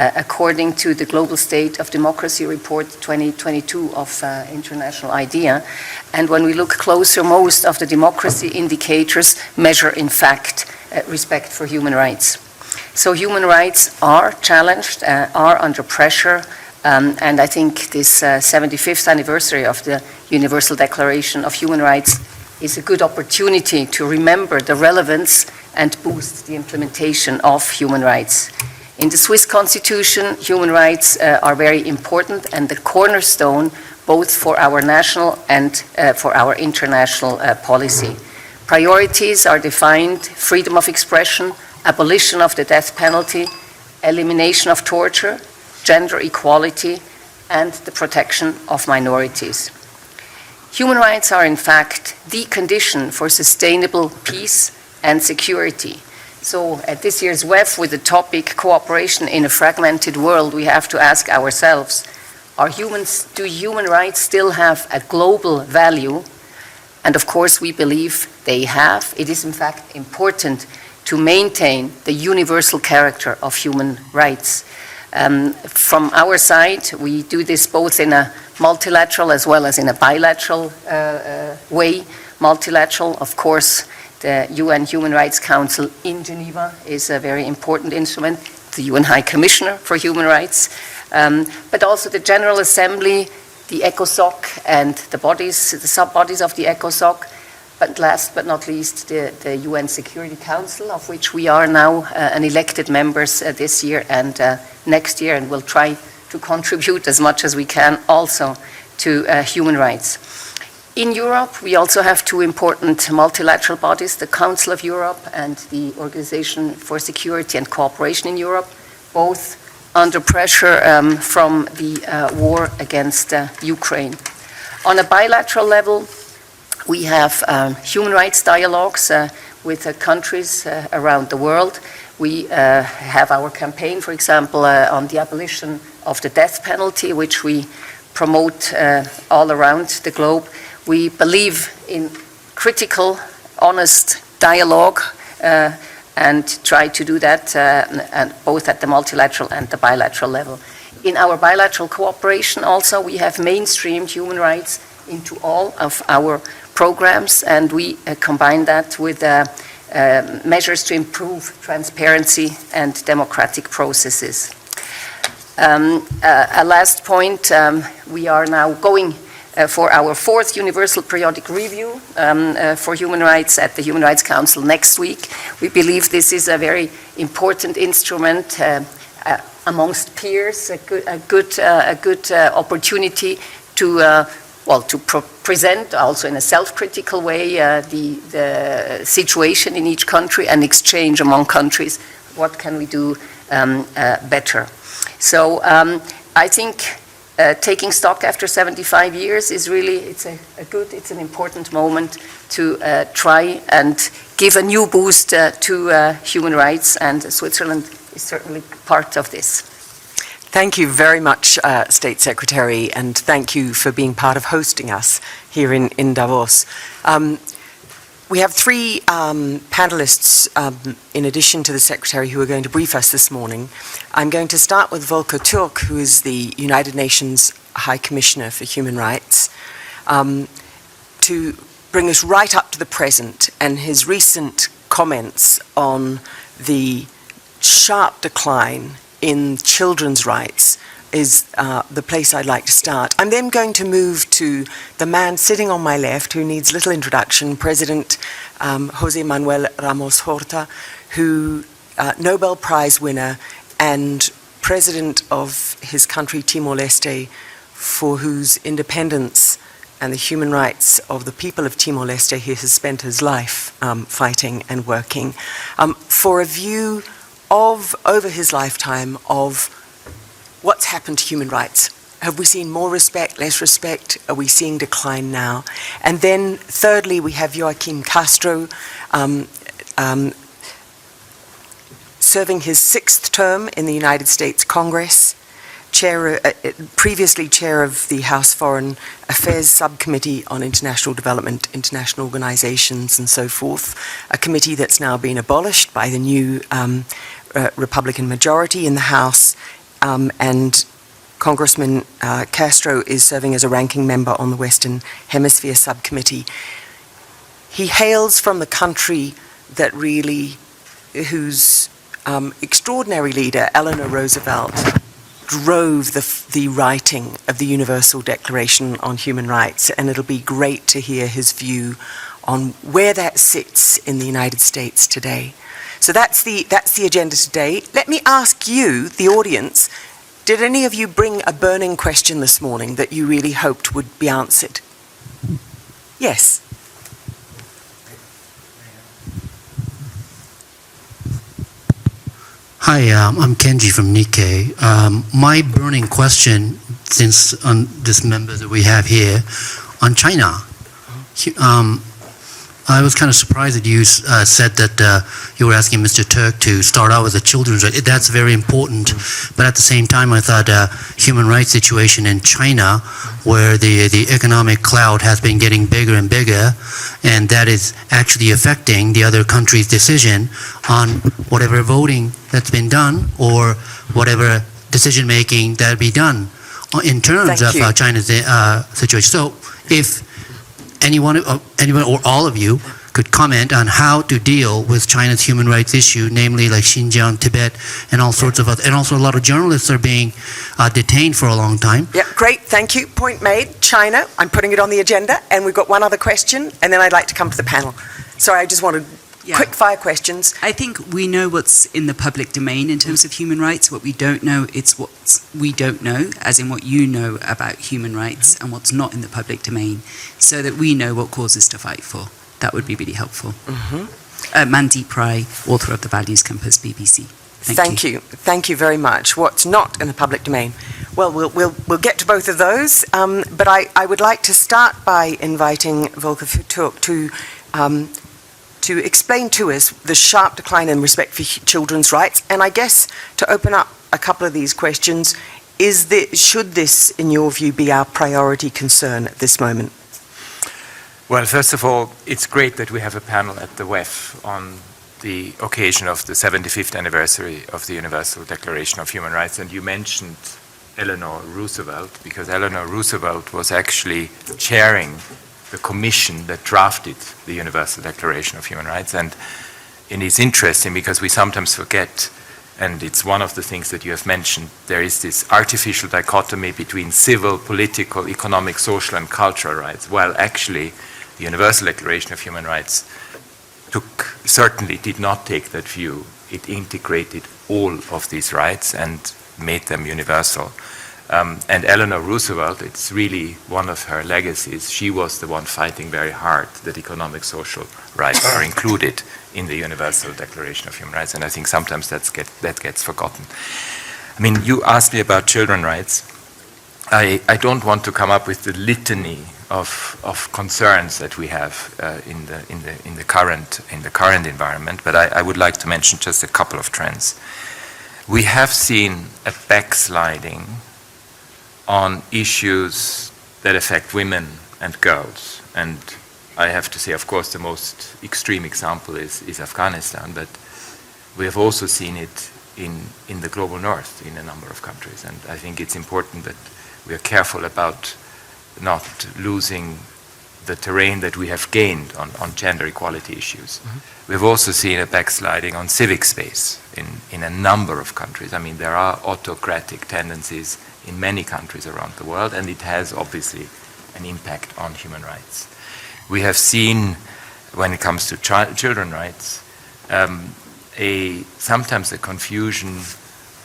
according to the Global State of Democracy Report 2022 of International IDEA. And when we look closer, most of the democracy indicators measure, in fact, respect for human rights. So human rights are challenged, are under pressure, and I think this 75th anniversary of the Universal Declaration of Human Rights is a good opportunity to remember the relevance and boost the implementation of human rights. In the Swiss Constitution, human rights are very important and the cornerstone both for our national and for our international policy. Priorities are defined: freedom of expression, abolition of the death penalty, elimination of torture, gender equality, and the protection of minorities. Human rights are in fact the condition for sustainable peace and security. So at this year's WEF, with the topic Cooperation in a Fragmented World, we have to ask ourselves, do human rights still have a global value? And of course we believe they have. It is in fact important to maintain the universal character of human rights. From our side, we do this both in a multilateral as well as in a bilateral way. Multilateral, of course, the UN Human Rights Council in Geneva is a very important instrument, the UN High Commissioner for Human Rights, but also the General Assembly, the ECOSOC, and the sub-bodies of the ECOSOC, but last but not least, the UN Security Council, of which we are now an elected members this year and next year, and will try to contribute as much as we can also to human rights. In Europe, we also have two important multilateral bodies, the Council of Europe and the Organization for Security and Cooperation in Europe, both under pressure from the war against Ukraine. On a bilateral level, we have human rights dialogues with countries around the world. We have our campaign, for example, on the abolition of the death penalty, which we promote all around the globe. We believe in critical, honest dialogue and try to do that and both at the multilateral and the bilateral level. In our bilateral cooperation also, we have mainstreamed human rights into all of our programs, and we combine that with measures to improve transparency and democratic processes. A last point, we are now going for our fourth Universal Periodic Review for human rights at the Human Rights Council next week. We believe this is a very important instrument amongst peers, a good opportunity to present also in a self-critical way the situation in each country and exchange among countries. What can we do better? So I think taking stock after 75 years is really, it's an important moment to try and give a new boost to human rights, and Switzerland is certainly part of this. Thank you very much, State Secretary, and thank you for being part of hosting us here in Davos. We have three panelists, in addition to the Secretary, who are going to brief us this morning. I'm going to start with Volker Türk, who is the United Nations High Commissioner for Human Rights, to bring us right up to the present and his recent comments on the sharp decline in children's rights is the place I'd like to start. I'm then going to move to the man sitting on my left who needs little introduction, President José Manuel Ramos Horta, who Nobel Prize winner and president of his country Timor-Leste, for whose independence and the human rights of the people of Timor-Leste he has spent his life fighting and working, for a view of, over his lifetime, of what's happened to human rights. Have we seen more respect, less respect? Are we seeing decline now? And then thirdly, we have Joaquim Castro, serving his sixth term in the United States Congress, previously chair of the House Foreign Affairs Subcommittee on International Development, International Organizations, and so forth, a committee that's now been abolished by the new Republican majority in the House, and Congressman Castro is serving as a ranking member on the Western Hemisphere Subcommittee. He hails from the country that really, whose extraordinary leader, Eleanor Roosevelt, drove the writing of the Universal Declaration on Human Rights, and it'll be great to hear his view on where that sits in the United States today. So that's the agenda today. Let me ask you, the audience, did any of you bring a burning question this morning that you really hoped would be answered? Yes. Hi, I'm Kenji from Nikkei. My burning question, since on this member that we have here, on China, I was kind of surprised that you said that you were asking Mr. Turk to start out with the children's rights. That's very important, but at the same time, I thought human rights situation in China, where the economic cloud has been getting bigger and bigger, and that is actually affecting the other countries' decision on whatever voting that's been done or whatever decision making that be done in terms of China's situation. So, if anyone or all of you could comment on how to deal with China's human rights issue, namely like Xinjiang, Tibet, and all sorts of other, and also a lot of journalists are being detained for a long time. Yeah, great, thank you. Point made. China, I'm putting it on the agenda, and we've got one other question, and then I'd like to come to the panel. Sorry, I just wanted quick fire questions. I think we know what's in the public domain in terms of human rights. What we don't know, it's what we don't know, as in what you know about human rights and what's not in the public domain, so that we know what causes to fight for. That would be really helpful. Mandeep Rai, author of The Values Compass, BBC. Thank you. Thank you very much. What's not in the public domain? Well, we'll get to both of those, but I would like to start by inviting Volker Turk to explain to us the sharp decline in respect for children's rights, and I guess to open up a couple of these questions, should this, in your view, be our priority concern at this moment? Well, first of all, it's great that we have a panel at the WEF on the occasion of the 75th anniversary of the Universal Declaration of Human Rights, and you mentioned Eleanor Roosevelt, because Eleanor Roosevelt was actually chairing the commission that drafted the Universal Declaration of Human Rights. And it's interesting because we sometimes forget, and it's one of the things that you have mentioned, there is this artificial dichotomy between civil, political, economic, social, and cultural rights. Well, actually, the Universal Declaration of Human Rights certainly did not take that view. It integrated all of these rights and made them universal. And Eleanor Roosevelt, it's really one of her legacies. She was the one fighting very hard that economic, social rights are included in the Universal Declaration of Human Rights, and I think sometimes that gets forgotten. I mean, you asked me about children's rights. I don't want to come up with the litany of concerns that we have in the current environment, but I would like to mention just a couple of trends. We have seen a backsliding on issues that affect women and girls. And I have to say, of course, the most extreme example is Afghanistan, but we have also seen it in the global north in a number of countries. And I think it's important that we are careful about not losing the terrain that we have gained on gender equality issues. We've also seen a backsliding on civic space in a number of countries. I mean, there are autocratic tendencies in many countries around the world, and it has obviously an impact on human rights. We have seen, when it comes to children's rights, sometimes a confusion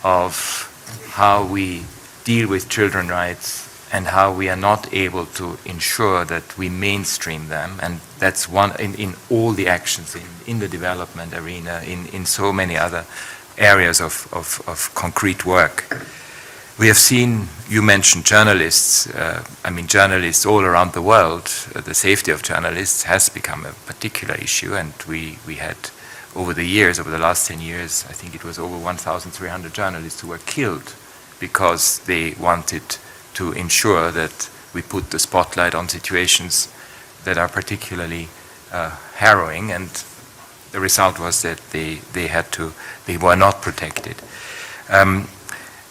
of how we deal with children's rights and how we are not able to ensure that we mainstream them, and that's one in all the actions in the development arena, in so many other areas of concrete work. We have seen, you mentioned journalists, journalists all around the world, the safety of journalists has become a particular issue, and we had over the last 10 years, I think it was over 1,300 journalists who were killed because they wanted to ensure that we put the spotlight on situations that are particularly harrowing, and the result was that they were not protected.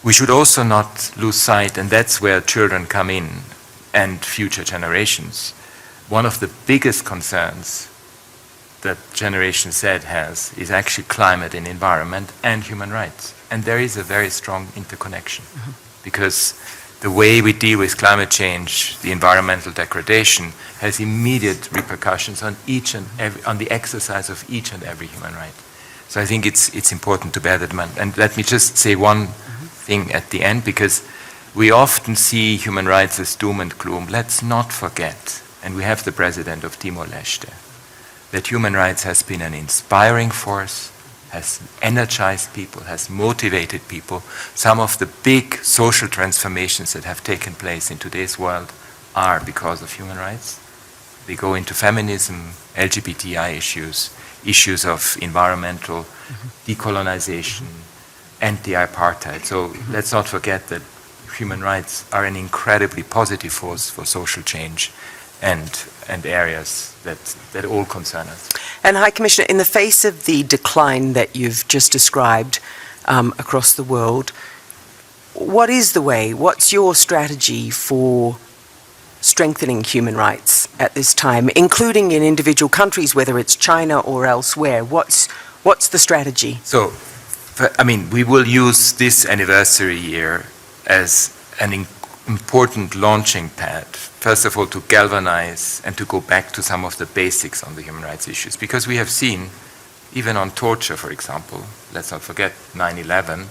we should also not lose sight, and that's where children come in and future generations. One of the biggest concerns that Generation Z has is actually climate and environment and human rights. And there is a very strong interconnection because the way we deal with climate change, the environmental degradation, has immediate repercussions on on the exercise of each and every human right. So I think it's important to bear that in mind. And let me just say one thing at the end, because we often see human rights as doom and gloom. Let's not forget, and we have the president of Timor-Leste, that human rights has been an inspiring force, has energized people, has motivated people. Some of the big social transformations that have taken place in today's world are because of human rights. They go into feminism, LGBTI issues of environmental decolonization, anti-apartheid. So let's not forget that human rights are an incredibly positive force for social change and areas that all concern us. And High Commissioner, in the face of the decline that you've just described across the world, what is the way, what's your strategy for strengthening human rights at this time, including in individual countries, whether it's China or elsewhere? What's the strategy? So, I mean, we will use this anniversary year as an important launching pad, first of all, to galvanize and to go back to some of the basics on the human rights issues. Because we have seen, even on torture, for example, let's not forget 9/11,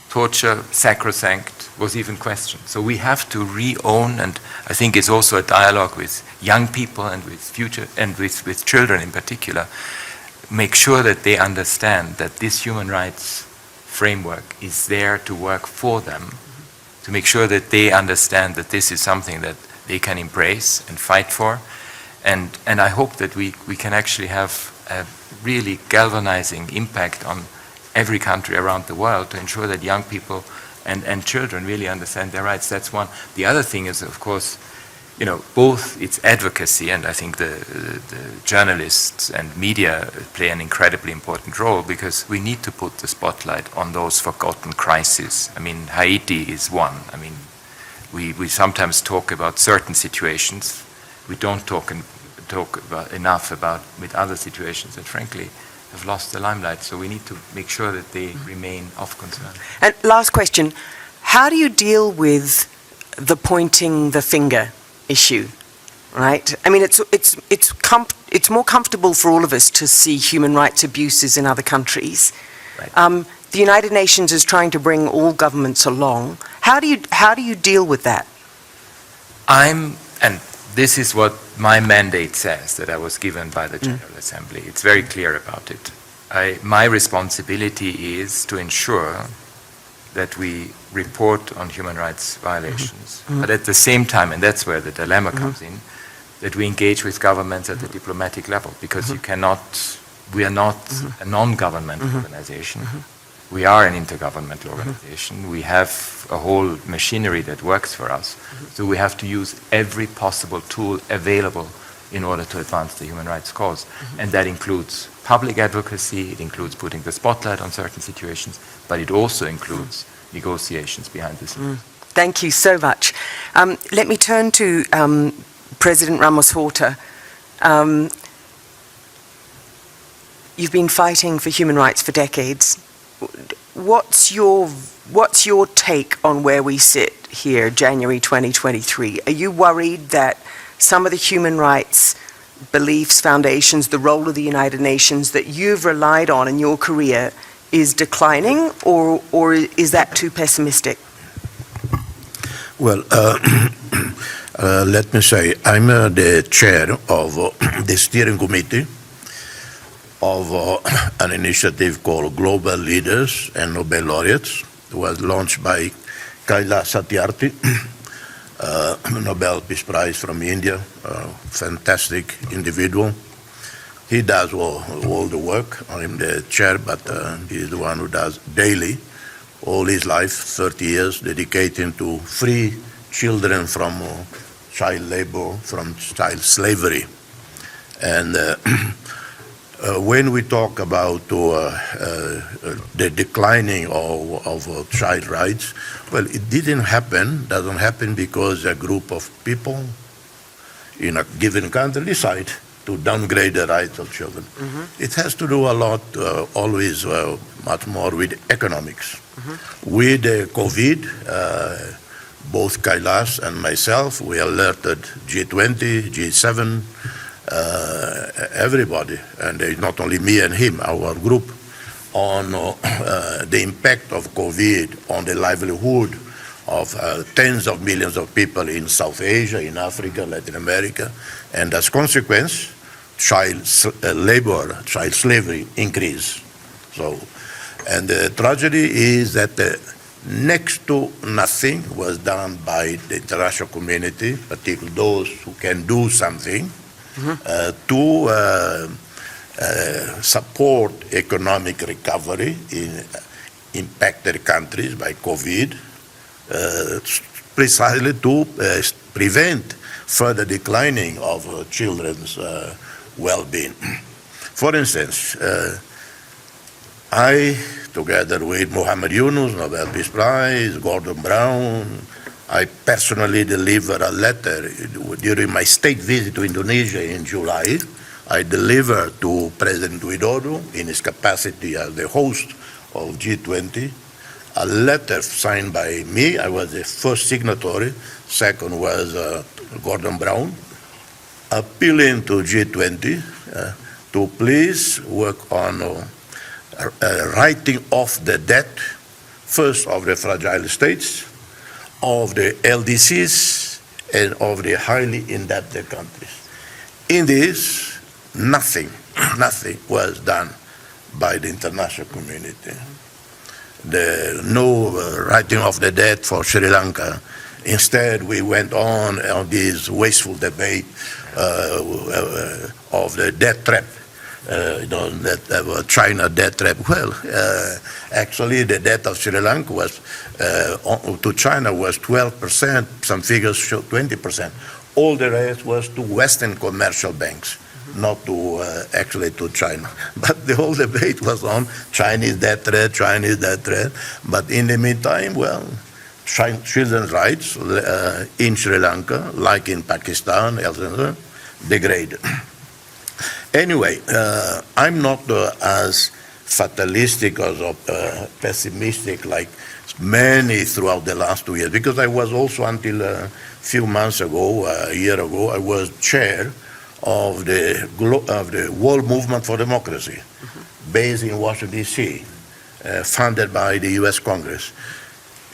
torture, sacrosanct, was even questioned. So we have to re-own, and I think it's also a dialogue with young people and with future, and with children in particular, make sure that they understand that this human rights framework is there to work for them, to make sure that they understand that this is something that they can embrace and fight for. And I hope that we can actually have a really galvanizing impact on every country around the world to ensure that young people and children really understand their rights. That's one. The other thing is, of course, you know, both its advocacy, and I think the journalists and media play an incredibly important role, because we need to put the spotlight on those forgotten crises. I mean, Haiti is one. I mean, we sometimes talk about certain situations. We don't talk about enough about with other situations that, frankly, have lost the limelight. So we need to make sure that they remain of concern. And last question, how do you deal with the pointing the finger issue, right? I mean, it's more comfortable for all of us to see human rights abuses in other countries. Right. The United Nations is trying to bring all governments along. How do you deal with that? And this is what my mandate says that I was given by the General Assembly. It's very clear about it. My responsibility is to ensure that we report on human rights violations, but at the same time, and that's where the dilemma comes in, that we engage with governments at the diplomatic level, because we are not a non-governmental organization. We are an intergovernmental organization. We have a whole machinery that works for us. So we have to use every possible tool available in order to advance the human rights cause. And that includes public advocacy, it includes putting the spotlight on certain situations, but it also includes negotiations behind the scenes. Thank you so much. Let me turn to President Ramos Horta. You've been fighting for human rights for decades. What's your take on where we sit here, January 2023? Are you worried that some of the human rights beliefs, foundations, the role of the United Nations that you've relied on in your career is declining, or is that too pessimistic? Well, let me say, I'm the chair of the steering committee of an initiative called Global Leaders and Nobel Laureates. It was launched by Kailash Satyarthi, Nobel Peace Prize from India, a fantastic individual. He does all the work. I'm the chair, but he's the one who does daily, all his life, 30 years, dedicating to free children from child labor, from child slavery. And when we talk about the declining of child rights, well, it doesn't happen because a group of people in a given country decide to downgrade the rights of children. It has to do a lot, always much more with economics. With COVID, both Kailash and myself, we alerted G20, G7, everybody, and not only me and him, our group, on the impact of COVID on the livelihood of tens of millions of people in South Asia, in Africa, Latin America, and as a consequence, child labor, child slavery increase. So, and the tragedy is that next to nothing was done by the international community, particularly those who can do something, to support economic recovery in impacted countries by COVID, precisely to prevent further declining of children's well-being. For instance, I, together with Muhammad Yunus, Nobel Peace Prize, Gordon Brown, I personally delivered a letter during my state visit to Indonesia in July. I delivered to President Widodo, in his capacity as the host of G20, a letter signed by me. I was the first signatory. Second was Gordon Brown, appealing to G20 to please work on writing off the debt, first of the fragile states, of the LDCs, and of the highly indebted countries. In this, nothing was done by the international community. No writing off the debt for Sri Lanka. Instead, we went on this wasteful debate of the debt trap. That China debt trap. Well, actually, the debt of Sri Lanka was to China was 12%. Some figures show 20%. All the rest was to Western commercial banks, not to actually to China. But the whole debate was on Chinese debt threat, Chinese debt threat. But in the meantime, well, children's rights in Sri Lanka, like in Pakistan, elsewhere, degraded. Anyway, I'm not as fatalistic or pessimistic like many throughout the last 2 years, because I was also, until a few months ago, a year ago, I was chair of the World Movement for Democracy, based in Washington, D.C., funded by the U.S. Congress.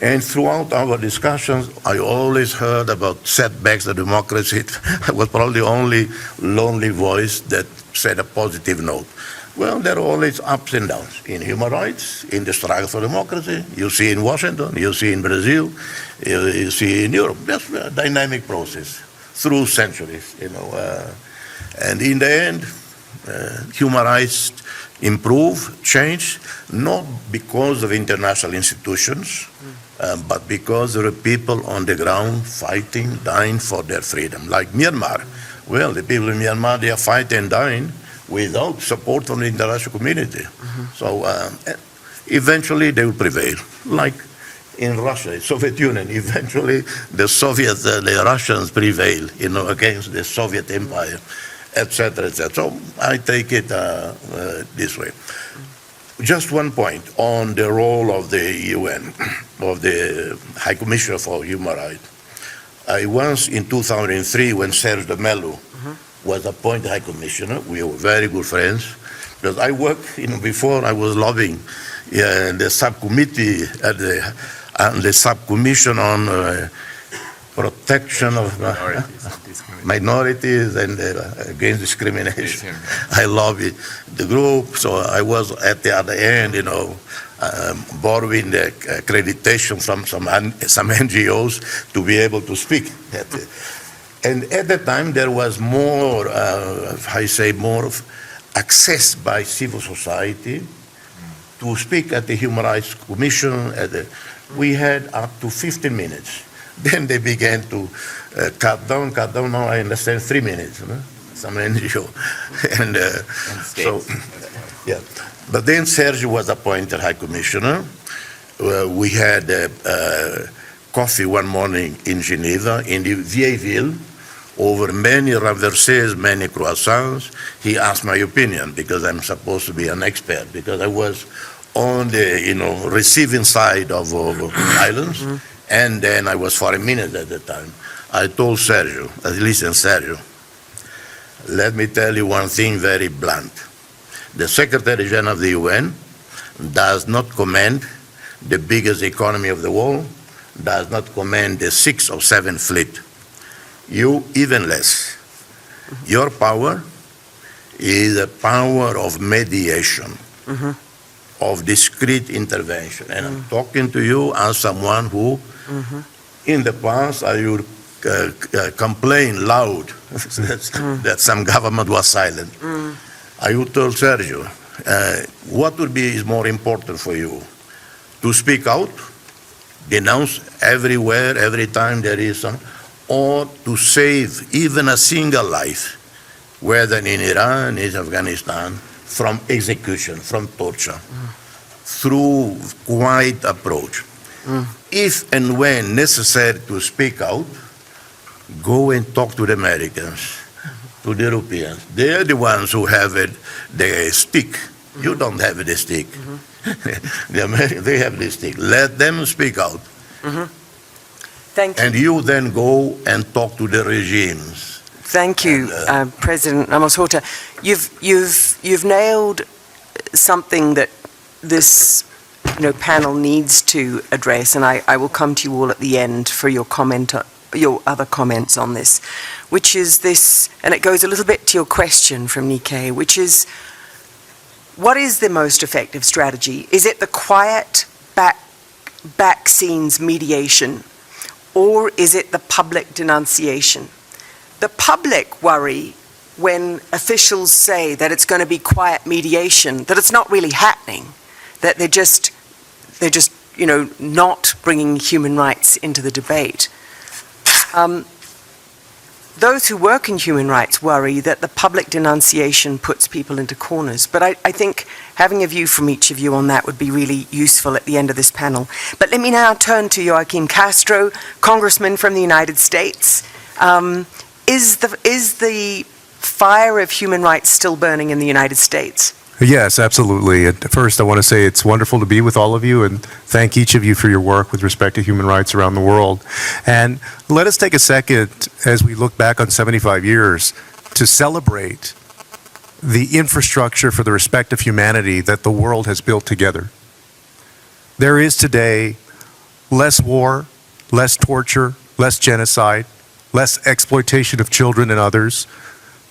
And throughout our discussions, I always heard about setbacks of democracy. I was probably the only lonely voice that said a positive note. Well, there are always ups and downs in human rights, in the struggle for democracy. You see in Washington, you see in Brazil, you see in Europe. That's a dynamic process through centuries, and in the end, human rights improve, change, not because of international institutions, but because there are people on the ground fighting, dying for their freedom. Like Myanmar. Well, the people in Myanmar, they are fighting and dying without support from the international community. So eventually they will prevail. Like in Russia, the Soviet Union, eventually the Soviets, the Russians prevail, against the Soviet Empire, etc., etc. So I take it this way. Just one point on the role of the UN, of the High Commissioner for Human Rights. I once, in 2003, when Serge de Mello was appointed High Commissioner, we were very good friends, because I worked, before I was lobbying the subcommittee at the subcommission on protection of minorities and against discrimination. I lobbied the group, so I was at the other end, borrowing the accreditation from some NGOs to be able to speak. And at that time, there was more, more access by civil society to speak at the Human Rights Commission. We had up to 15 minutes. Then they began to cut down, now I understand 3 minutes. some NGO. And so, yeah. But then Sergio was appointed High Commissioner. We had coffee one morning in Geneva, in the Vieille Ville, over many renversés, many croissants. He asked my opinion because I'm supposed to be an expert, because I was on the receiving side of islands, and then I was foreign minister at the time. I told Sergio, listen, Sergio, let me tell you one thing very blunt. The Secretary General of the UN does not command the biggest economy of the world, does not command the 6th or 7th fleet. You even less. Your power is a power of mediation, of discreet intervention. And I'm talking to you as someone who, in the past, I would complain loud that some government was silent. I would tell Sergio, what would be is more important for you? To speak out, denounce everywhere, every time there is some, or to save even a single life, whether in Iran, in Afghanistan, from execution, from torture, through quiet approach. If and when necessary to speak out, go and talk to the Americans, to the Europeans. They're the ones who have the stick. You don't have the stick. The Americans, they have the stick. Let them speak out. Thank you. And you then go and talk to the regimes. Thank you, President Ramos Horta. You've nailed something that this panel needs to address, and I will come to you all at the end for your other comments on this, which is this, and it goes a little bit to your question from Nikkei, which is, what is the most effective strategy? Is it the quiet back scenes mediation, or is it the public denunciation? The public worry when officials say that it's going to be quiet mediation, that it's not really happening, that they're just not bringing human rights into the debate. Those who work in human rights worry that the public denunciation puts people into corners. But I think having a view from each of you on that would be really useful at the end of this panel. But let me now turn to Joaquin Castro, Congressman from the United States. Is the fire of human rights still burning in the United States? Yes, absolutely. First, I want to say it's wonderful to be with all of you and thank each of you for your work with respect to human rights around the world. And let us take a second as we look back on 75 years to celebrate the infrastructure for the respect of humanity that the world has built together. There is today less war, less torture, less genocide, less exploitation of children and others.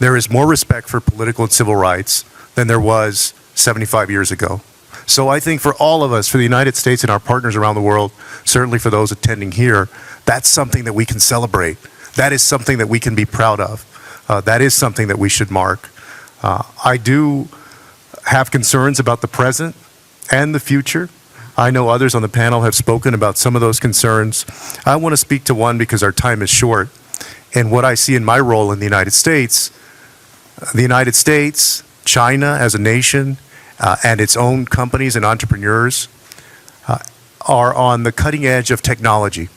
There is more respect for political and civil rights than there was 75 years ago. So I think for all of us, for the United States and our partners around the world, certainly for those attending here, that's something that we can celebrate. That is something that we can be proud of. That is something that we should mark. I do have concerns about the present and the future. I know others on the panel have spoken about some of those concerns. I want to speak to one because our time is short. And what I see in my role in the United States, China as a nation, and its own companies and entrepreneurs are on the cutting edge of technology.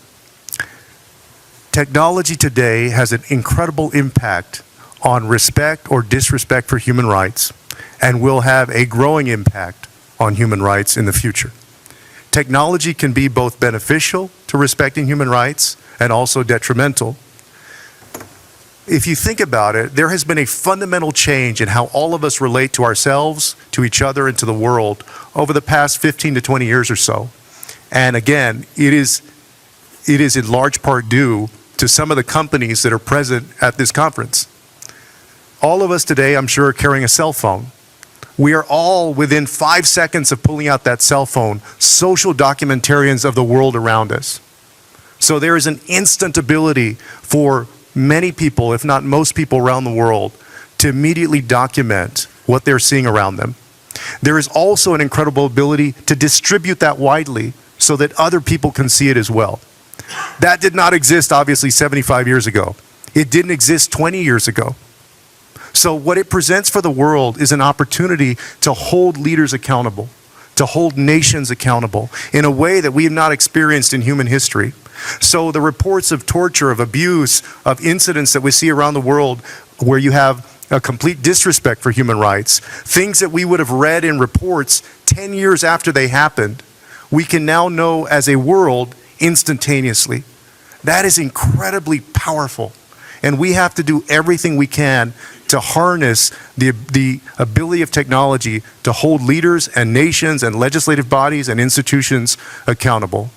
Technology today has an incredible impact on respect or disrespect for human rights, and will have a growing impact on human rights in the future. Technology can be both beneficial to respecting human rights and also detrimental. If you think about it, there has been a fundamental change in how all of us relate to ourselves, to each other, and to the world over the past 15 to 20 years or so. And again, it is in large part due to some of the companies that are present at this conference. All of us today, I'm sure, are carrying a cell phone. We are all within 5 seconds of pulling out that cell phone, social documentarians of the world around us. So there is an instant ability for many people, if not most people around the world, to immediately document what they're seeing around them. There is also an incredible ability to distribute that widely so that other people can see it as well. That did not exist, obviously, 75 years ago. It didn't exist 20 years ago. So what it presents for the world is an opportunity to hold leaders accountable, to hold nations accountable in a way that we have not experienced in human history. So the reports of torture, of abuse, of incidents that we see around the world where you have a complete disrespect for human rights, things that we would have read in reports 10 years after they happened, we can now know as a world instantaneously. That is incredibly powerful. And we have to do everything we can to harness the ability of technology to hold leaders and nations and legislative bodies and institutions accountable.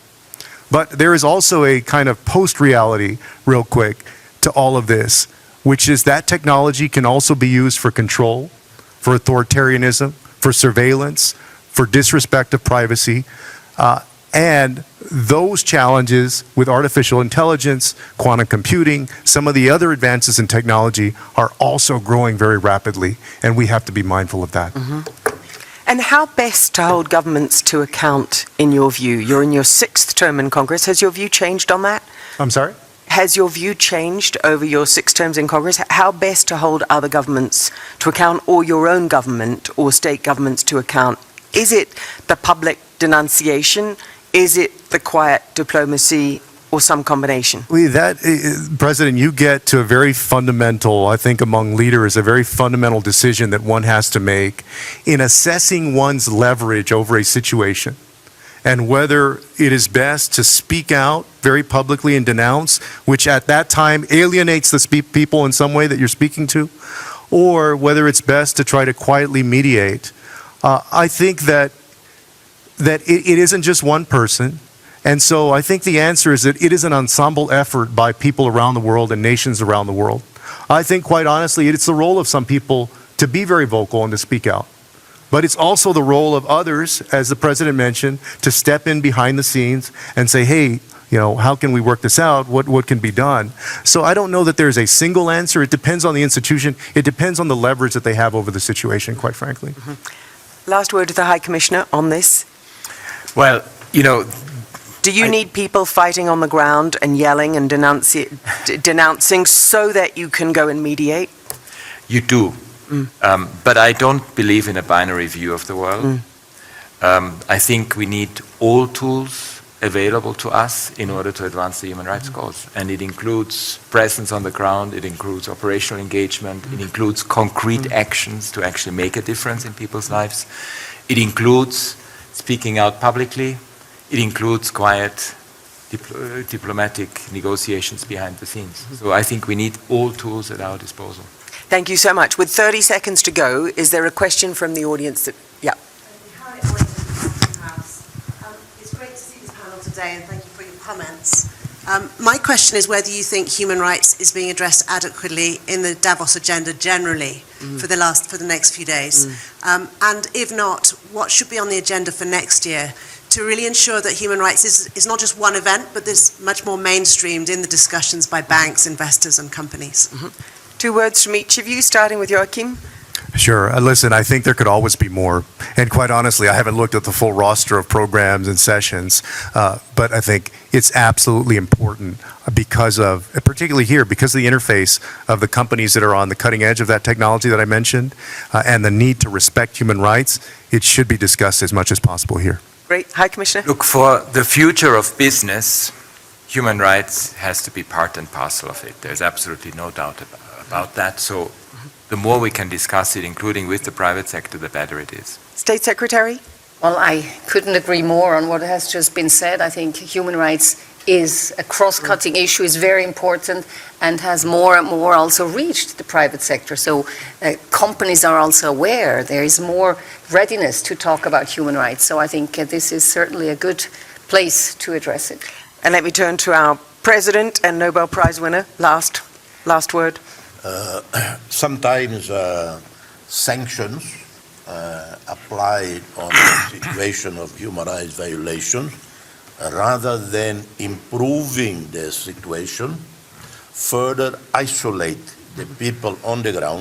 But there is also a kind of post-reality, real quick, to all of this, which is that technology can also be used for control, for authoritarianism, for surveillance, for disrespect of privacy, and those challenges with artificial intelligence, quantum computing, some of the other advances in technology are also growing very rapidly, and we have to be mindful of that. And how best to hold governments to account, in your view? You're in your 6th term in Congress. Has your view changed on that? I'm sorry? Has your view changed over your 6 terms in Congress? How best to hold other governments to account, or your own government or state governments to account? Is it the public denunciation? Is it the quiet diplomacy, or some combination? President, you get to a very fundamental, I think among leaders, a very fundamental decision that one has to make in assessing one's leverage over a situation, and whether it is best to speak out very publicly and denounce, which at that time alienates the people in some way that you're speaking to, or whether it's best to try to quietly mediate. I think that it isn't just one person. And so I think the answer is that it is an ensemble effort by people around the world and nations around the world. I think, quite honestly, it's the role of some people to be very vocal and to speak out. But it's also the role of others, as the President mentioned, to step in behind the scenes and say, hey, how can we work this out? What can be done? So I don't know that there's a single answer. It depends on the institution. It depends on the leverage that they have over the situation, quite frankly. Last word to the High Commissioner on this. Well, do you need people fighting on the ground and yelling and denouncing so that you can go and mediate? You do. But I don't believe in a binary view of the world. I think we need all tools available to us in order to advance the human rights cause. And it includes presence on the ground, it includes operational engagement, it includes concrete actions to actually make a difference in people's lives. It includes speaking out publicly. It includes quiet diplomatic negotiations behind the scenes. So I think we need all tools at our disposal. Thank you so much. With 30 seconds to go, is there a question from the audience? Yeah. It's great to see this panel today, and thank you for your comments. My question is whether you think human rights is being addressed adequately in the Davos agenda generally for the next few days. And if not, what should be on the agenda for next year to really ensure that human rights is not just one event, but is much more mainstreamed in the discussions by banks, investors, and companies? 2 words from each of you, starting with Joachim. Sure. Listen, I think there could always be more. And quite honestly, I haven't looked at the full roster of programs and sessions, but I think it's absolutely important because of, particularly here, because of the interface of the companies that are on the cutting edge of that technology that I mentioned, and the need to respect human rights. It should be discussed as much as possible here. Great. High Commissioner? Look, for the future of business, human rights has to be part and parcel of it. There's absolutely no doubt about that. So the more we can discuss it, including with the private sector, the better it is. State Secretary? Well, I couldn't agree more on what has just been said. I think human rights is a cross-cutting issue, is very important, and has more and more also reached the private sector. So companies are also aware there is more readiness to talk about human rights. So I think this is certainly a good place to address it. And let me turn to our President and Nobel Prize winner. Last word. Sometimes sanctions applied on the situation of human rights violations, rather than improving the situation, further isolate the people on the ground